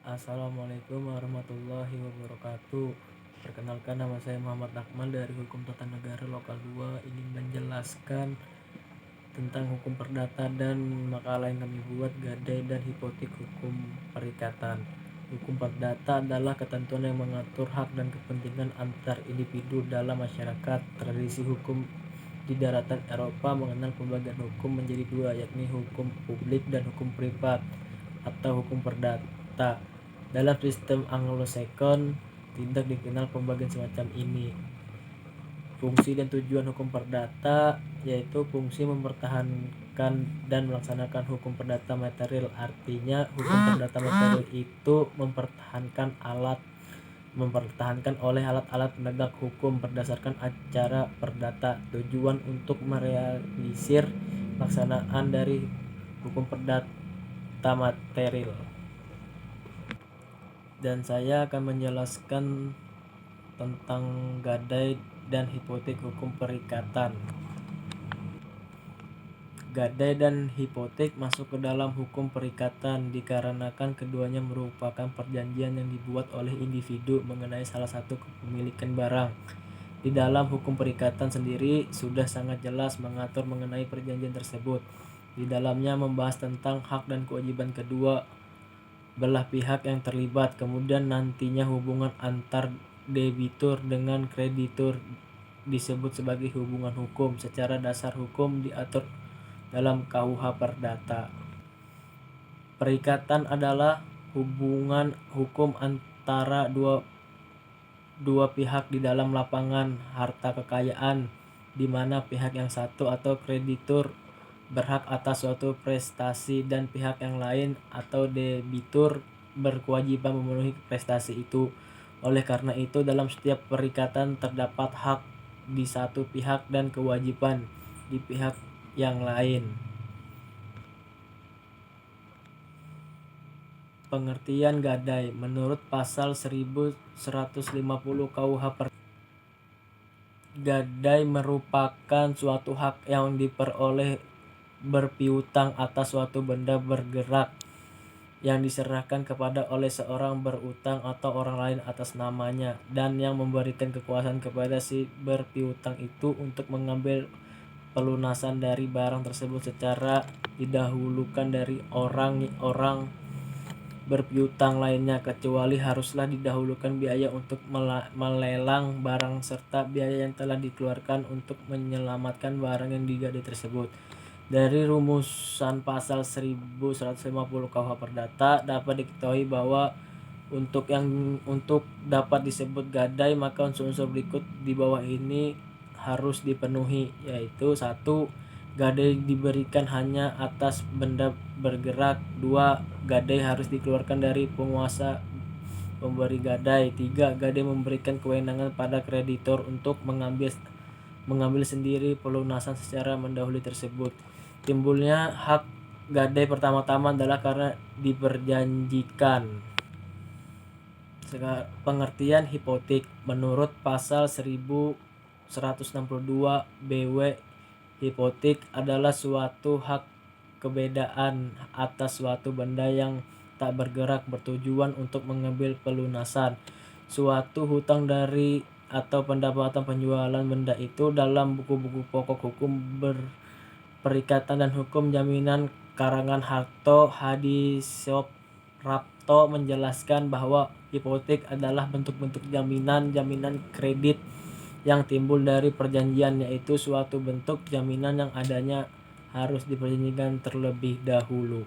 Assalamualaikum warahmatullahi wabarakatuh. Perkenalkan, nama saya Muhammad Akmal dari Hukum Tata Negara Lokal 2. Ingin menjelaskan tentang hukum perdata dan makalah yang kami buat, gadai dan hipotek hukum perikatan. Hukum perdata adalah ketentuan yang mengatur hak dan kepentingan antar individu dalam masyarakat. Tradisi hukum di daratan Eropa mengenal pembagian hukum menjadi dua, yakni hukum publik dan hukum privat atau hukum perdata. Dalam sistem Anglo-Saxon tidak dikenal pembagian semacam ini. Fungsi dan tujuan hukum perdata yaitu fungsi mempertahankan dan melaksanakan hukum perdata material. Artinya hukum perdata material itu mempertahankan oleh alat-alat penegak hukum berdasarkan acara perdata. Tujuan untuk merealisir pelaksanaan dari hukum perdata material. Dan saya akan menjelaskan tentang gadai dan hipotek hukum perikatan. Gadai dan hipotek masuk ke dalam hukum perikatan dikarenakan keduanya merupakan perjanjian yang dibuat oleh individu mengenai salah satu kepemilikan barang. Di dalam hukum perikatan sendiri sudah sangat jelas mengatur mengenai perjanjian tersebut. Di dalamnya membahas tentang hak dan kewajiban kedua belah pihak yang terlibat, kemudian nantinya hubungan antar debitur dengan kreditur disebut sebagai hubungan hukum. Secara dasar hukum diatur dalam KUH Perdata. Perikatan adalah hubungan hukum antara dua pihak di dalam lapangan harta kekayaan, di mana pihak yang satu atau kreditur berhak atas suatu prestasi dan pihak yang lain atau debitur berkewajiban memenuhi prestasi itu. Oleh karena itu, dalam setiap perikatan terdapat hak di satu pihak dan kewajiban di pihak yang lain. Pengertian gadai menurut pasal 1150 KUH gadai merupakan suatu hak yang diperoleh berpiutang atas suatu benda bergerak yang diserahkan kepada oleh seorang berutang atau orang lain atas namanya, dan yang memberikan kekuasaan kepada si berpiutang itu untuk mengambil pelunasan dari barang tersebut secara didahulukan dari orang berpiutang lainnya, kecuali haruslah didahulukan biaya untuk melelang barang serta biaya yang telah dikeluarkan untuk menyelamatkan barang yang digadai tersebut. Dari rumusan pasal 1150 KUH Perdata dapat diketahui bahwa untuk dapat disebut gadai, maka unsur-unsur berikut di bawah ini harus dipenuhi, yaitu 1. Gadai diberikan hanya atas benda bergerak. 2. Gadai harus dikeluarkan dari penguasa pemberi gadai. 3. Gadai memberikan kewenangan pada kreditor untuk mengambil sendiri pelunasan secara mendahului tersebut. Timbulnya hak gadai pertama-tama adalah karena diperjanjikan. Pengertian hipotek menurut pasal 1162 BW, hipotek adalah suatu hak kebedaan atas suatu benda yang tak bergerak bertujuan untuk mengambil pelunasan suatu hutang dari atau pendapatan penjualan benda itu. Dalam buku-buku pokok hukum perikatan dan hukum jaminan karangan Harto Hadisoprakto menjelaskan bahwa hipotek adalah bentuk-bentuk jaminan kredit yang timbul dari perjanjian, yaitu suatu bentuk jaminan yang adanya harus diperjanjikan terlebih dahulu.